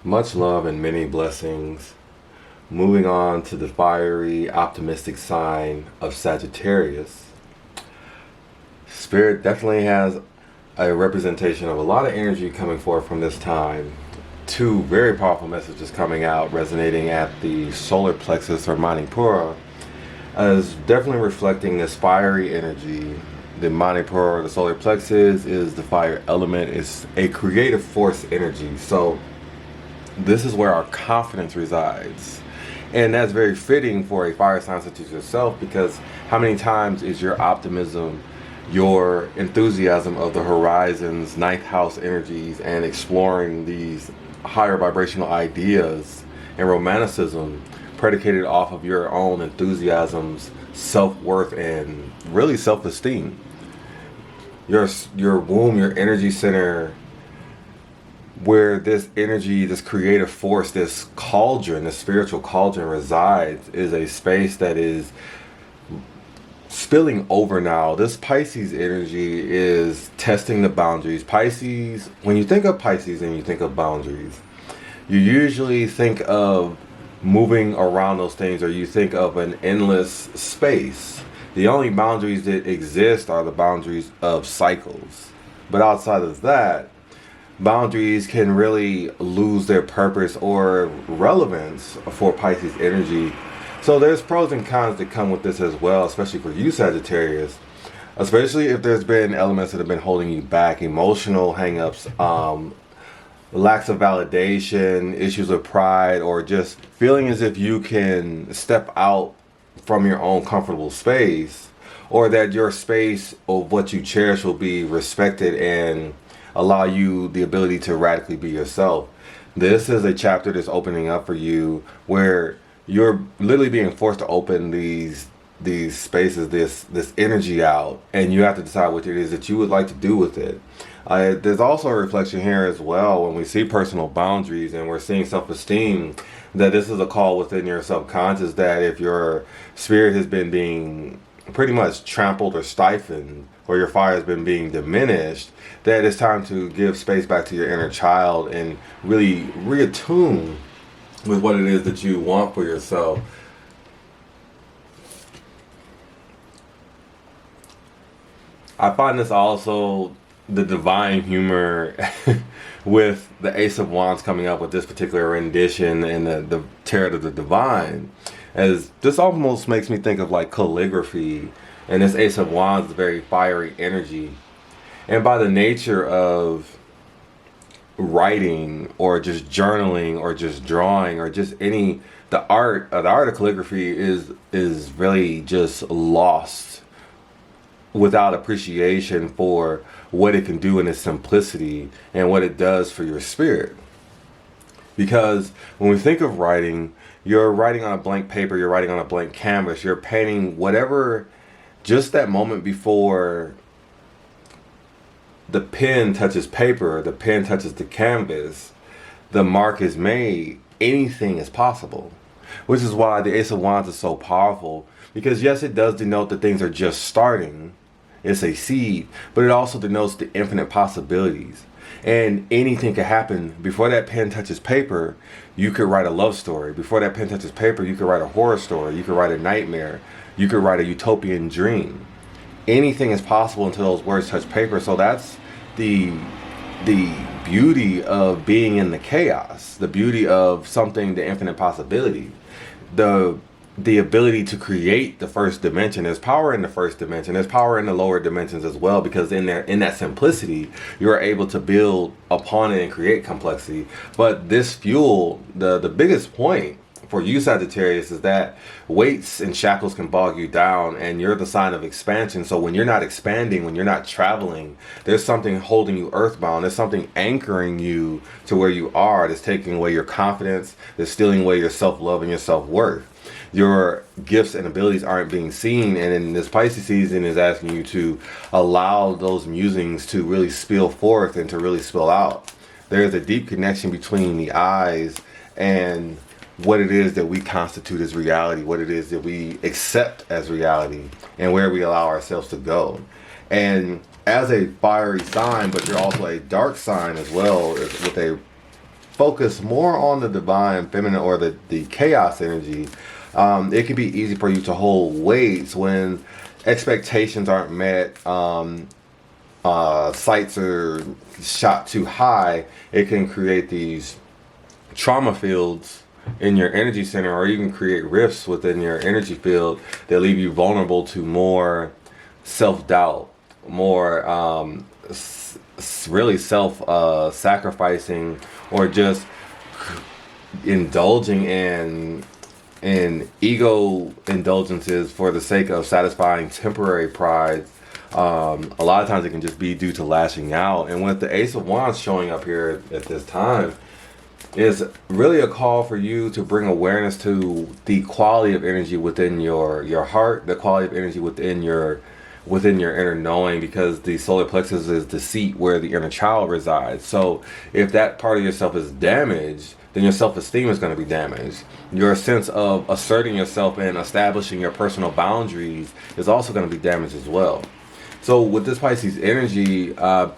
Much love and many blessings. Moving on to the fiery, optimistic sign of Sagittarius. Spirit definitely has a representation of a lot of energy coming forth from this time. Two very powerful messages coming out, resonating at the solar plexus or Manipura, as definitely reflecting this fiery energy. The Manipura, the solar plexus, is the fire element. It's a creative force energy. So this is where our confidence resides. And that's very fitting for a fire sign such as yourself, because how many times is your optimism, your enthusiasm of the horizons, ninth house energies, and exploring these higher vibrational ideas and romanticism predicated off of your own enthusiasms, self-worth, and really self-esteem? Your womb, your energy center, where this energy, this creative force, this cauldron, this spiritual cauldron resides, is a space that is spilling over now. This Pisces energy is testing the boundaries. Pisces, when you think of Pisces and you think of boundaries, you usually think of moving around those things, or you think of an endless space. The only boundaries that exist are the boundaries of cycles. But outside of that, boundaries can really lose their purpose or relevance for Pisces energy. So there's pros and cons that come with this as well, especially for you, Sagittarius. Especially if there's been elements that have been holding you back, emotional hangups, lacks of validation, issues of pride, or just feeling as if you can step out from your own comfortable space, or that your space of what you cherish will be respected and allow you the ability to radically be yourself. This is a chapter that's opening up for you, where you're literally being forced to open these spaces, this energy out, and you have to decide what it is that you would like to do with it. There's also a reflection here as well when we see personal boundaries and we're seeing self-esteem, that this is a call within your subconscious that if your spirit has been being pretty much trampled or stifled, or your fire has been being diminished, that it's time to give space back to your inner child and really reattune with what it is that you want for yourself. I find this also the divine humor with the Ace of Wands coming up with this particular rendition and the Tarot of the Divine, as this almost makes me think of like calligraphy, and this Ace of Wands is very fiery energy. And by the nature of writing or just journaling or just drawing or just the art of calligraphy is really just lost without appreciation for what it can do in its simplicity and what it does for your spirit. Because when we think of writing, you're writing on a blank paper, you're writing on a blank canvas, you're painting whatever, just that moment before the pen touches paper, the pen touches the canvas, the mark is made, anything is possible. Which is why the Ace of Wands is so powerful, because yes, it does denote that things are just starting. It's a seed, but it also denotes the infinite possibilities. And anything can happen. Before that pen touches paper, you could write a love story. Before that pen touches paper, you could write a horror story. You could write a nightmare. You could write a utopian dream. Anything is possible until those words touch paper. So that's the beauty of being in the chaos, the beauty of something, the infinite possibility, the ability to create the first dimension. There's power in the first dimension. There's power in the lower dimensions as well, because in that simplicity, you're able to build upon it and create complexity. But this fuel, the biggest point for you, Sagittarius, is that weights and shackles can bog you down, and you're the sign of expansion. So when you're not expanding, when you're not traveling, there's something holding you earthbound. There's something anchoring you to where you are, that's taking away your confidence, that's stealing away your self-love and your self-worth. Your gifts and abilities aren't being seen, and in this Pisces season is asking you to allow those musings to really spill forth and to really spill out. There's a deep connection between the eyes and what it is that we constitute as reality, what it is that we accept as reality, and where we allow ourselves to go. And as a fiery sign, but you're also a dark sign as well, with a focus more on the divine feminine or the chaos energy, it can be easy for you to hold weights when expectations aren't met, sights are shot too high. It can create these trauma fields in your energy center, or even create rifts within your energy field that leave you vulnerable to more self-doubt, more really self-sacrificing, or just indulging in ego indulgences for the sake of satisfying temporary pride. A lot of times it can just be due to lashing out. And with the Ace of Wands showing up here at this time, is really a call for you to bring awareness to the quality of energy within your heart, the quality of energy within your inner knowing, because the solar plexus is the seat where the inner child resides. So if that part of yourself is damaged, then your self-esteem is going to be damaged. Your sense of asserting yourself and establishing your personal boundaries is also going to be damaged as well. So with this Pisces energy,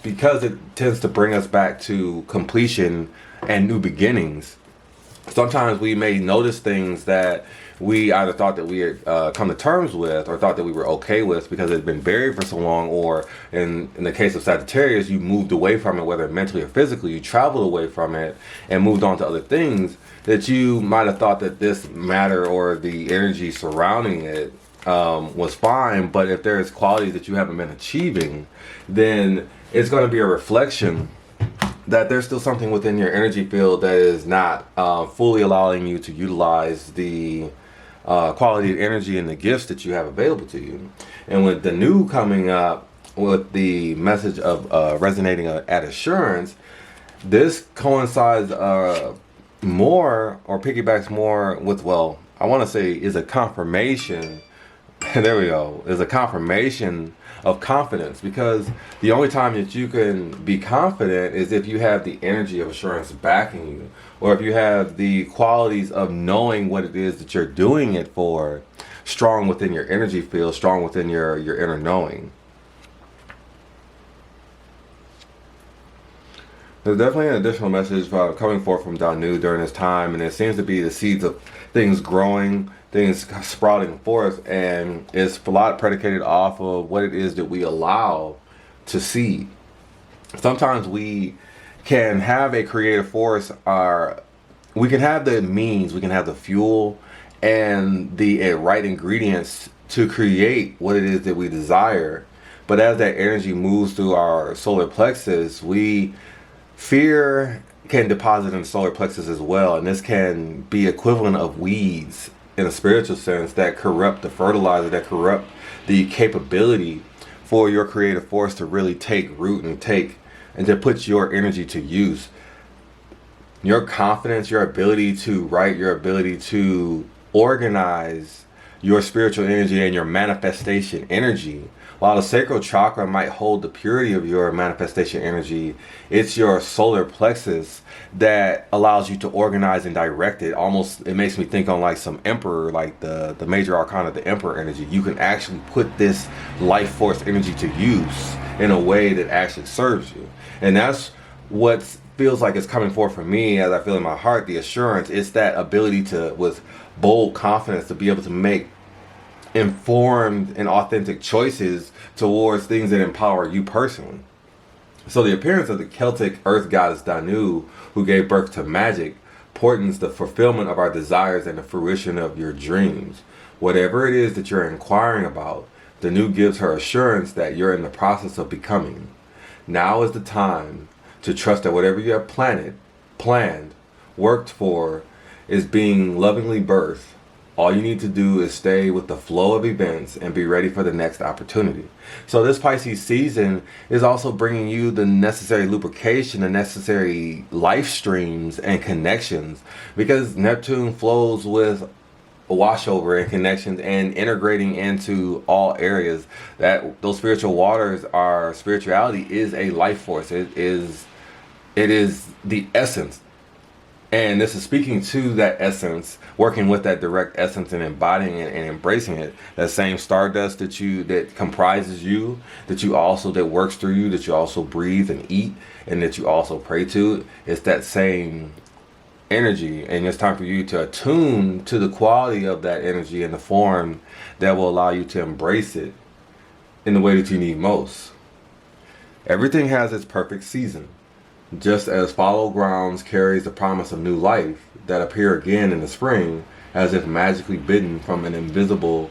because it tends to bring us back to completion and new beginnings, sometimes we may notice things that we either thought that we had come to terms with, or thought that we were okay with because it had been buried for so long, or in the case of Sagittarius, you moved away from it, whether mentally or physically. You traveled away from it and moved on to other things that you might have thought that this matter or the energy surrounding it was fine. But if there's qualities that you haven't been achieving, then it's going to be a reflection that there's still something within your energy field that is not fully allowing you to utilize the quality of energy and the gifts that you have available to you. And with the new coming up, with the message of resonating at assurance, this coincides more, or piggybacks more with, well, I want to say is a confirmation. There we go. Is a confirmation of confidence, because the only time that you can be confident is if you have the energy of assurance backing you, or if you have the qualities of knowing what it is that you're doing it for strong within your energy field, strong within your inner knowing. There's definitely an additional message coming forth from Danu during this time, and it seems to be the seeds of things growing, things sprouting forth, and it's a lot predicated off of what it is that we allow to see. Sometimes we can have a creative force, we can have the means, we can have the fuel and the right ingredients to create what it is that we desire. But as that energy moves through our solar plexus, fear can deposit in the solar plexus as well, and this can be equivalent of weeds in a spiritual sense that corrupt the fertilizer, that corrupt the capability for your creative force to really take root and to put your energy to use. Your confidence, your ability to write, your ability to organize your spiritual energy and your manifestation energy. While the sacral chakra might hold the purity of your manifestation energy, it's your solar plexus that allows you to organize and direct it. Almost, it makes me think on like some emperor, like the major arcana, the emperor energy. You can actually put this life force energy to use in a way that actually serves you. And that's what feels like it's coming forth for me, as I feel in my heart, the assurance. It's that ability to, with bold confidence, to be able to make informed and authentic choices towards things that empower you personally. So the appearance of the Celtic earth goddess Danu, who gave birth to magic, portends the fulfillment of our desires and the fruition of your dreams. Whatever it is that you're inquiring about, Danu gives her assurance that you're in the process of becoming. Now is the time to trust that whatever you have planned, worked for, is being lovingly birthed. All you need to do is stay with the flow of events and be ready for the next opportunity. So this Pisces season is also bringing you the necessary lubrication, the necessary life streams and connections, because Neptune flows with a washover and connections and integrating into all areas. That those spiritual waters, our spirituality is a life force. It is the essence. And this is speaking to that essence, working with that direct essence and embodying it and embracing it. That same stardust that comprises you, that works through you, that you also breathe and eat, and that you also pray to. It's that same energy, and it's time for you to attune to the quality of that energy in the form that will allow you to embrace it in the way that you need most. Everything has its perfect season. Just as fallow grounds carries the promise of new life that appear again in the spring, as if magically bidden from an invisible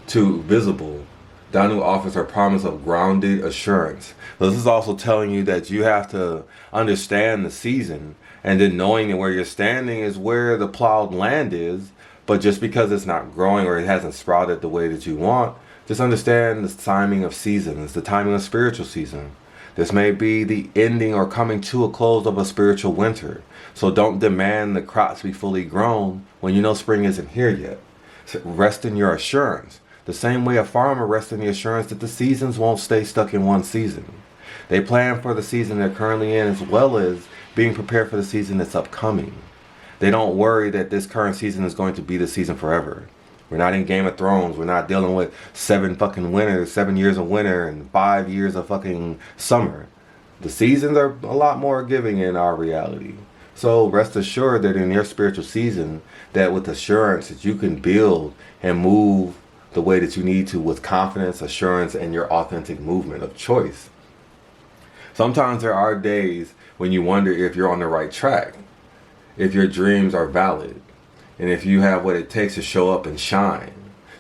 to visible, Danu offers her promise of grounded assurance. So this is also telling you that you have to understand the season, and then knowing that where you're standing is where the plowed land is, but just because it's not growing or it hasn't sprouted the way that you want, just understand the timing of seasons, the timing of spiritual season. This may be the ending or coming to a close of a spiritual winter. So don't demand the crops be fully grown when you know spring isn't here yet. So rest in your assurance. The same way a farmer rests in the assurance that the seasons won't stay stuck in one season. They plan for the season they're currently in as well as being prepared for the season that's upcoming. They don't worry that this current season is going to be the season forever. We're not in Game of Thrones. We're not dealing with 7 years of winter and 5 years of fucking summer. The seasons are a lot more giving in our reality. So rest assured that in your spiritual season, that with assurance that you can build and move the way that you need to with confidence, assurance, and your authentic movement of choice. Sometimes there are days when you wonder if you're on the right track, if your dreams are valid, and if you have what it takes to show up and shine.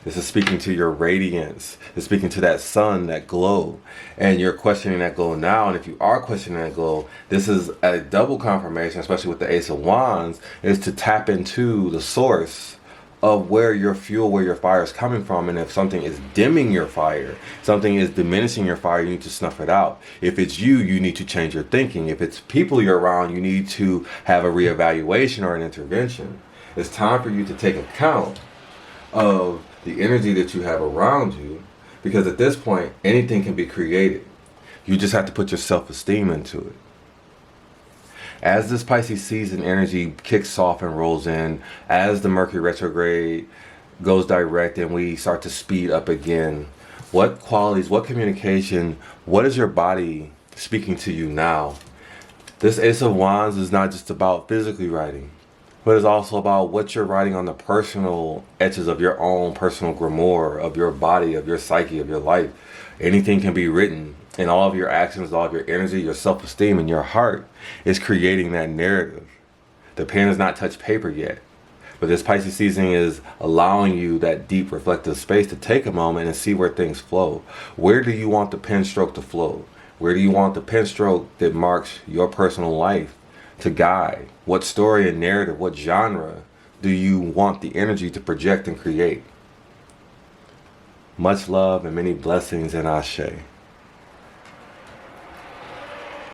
This is speaking to your radiance. It's speaking to that sun, that glow. And you're questioning that glow now. And if you are questioning that glow, this is a double confirmation, especially with the Ace of Wands, is to tap into the source of where your fuel, where your fire is coming from. And if something is dimming your fire, something is diminishing your fire, you need to snuff it out. If it's you, you need to change your thinking. If it's people you're around, you need to have a reevaluation or an intervention. It's time for you to take account of the energy that you have around you, because at this point, anything can be created. You just have to put your self-esteem into it. As this Pisces season energy kicks off and rolls in, as the Mercury retrograde goes direct and we start to speed up again, what qualities, what communication, what is your body speaking to you now? This Ace of Wands is not just about physically writing, but it's also about what you're writing on the personal etches of your own personal grimoire, of your body, of your psyche, of your life. Anything can be written, and all of your actions, all of your energy, your self-esteem, and your heart is creating that narrative. The pen has not touched paper yet, but this Pisces season is allowing you that deep reflective space to take a moment and see where things flow. Where do you want the pen stroke to flow? Where do you want the pen stroke that marks your personal life to guide? What story and narrative, what genre do you want the energy to project and create? Much love and many blessings, and Ashe.